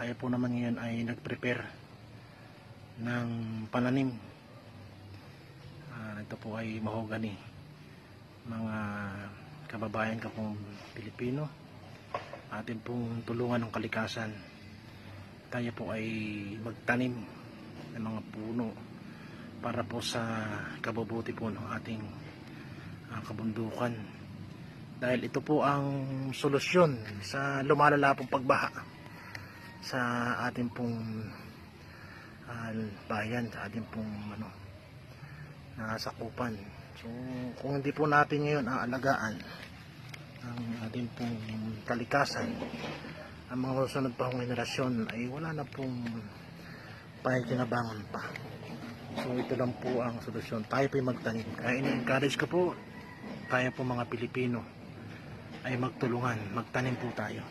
tayo po naman ngayon ay nag-prepare ng pananim. Ito po ay mahogany, mga kababayan ka pong Pilipino, atin pong tulungan ng kalikasan. Tayo po ay magtanim ng mga puno para po sa kabubuti po ng ating kabundukan, dahil ito po ang solusyon sa lumalala pong pagbaha sa ating pong bayan, sa ating pong nasakupan. So kung hindi po natin ngayon aalagaan ang ating pong kalikasan, ang mga susunod pa hong henerasyon ay wala na pong pakikinabangan pa. So ito lang po ang solusyon, tayo po magtanim. Kaya in-encourage ko po tayo po mga Pilipino ay magtulungan, magtanim po tayo.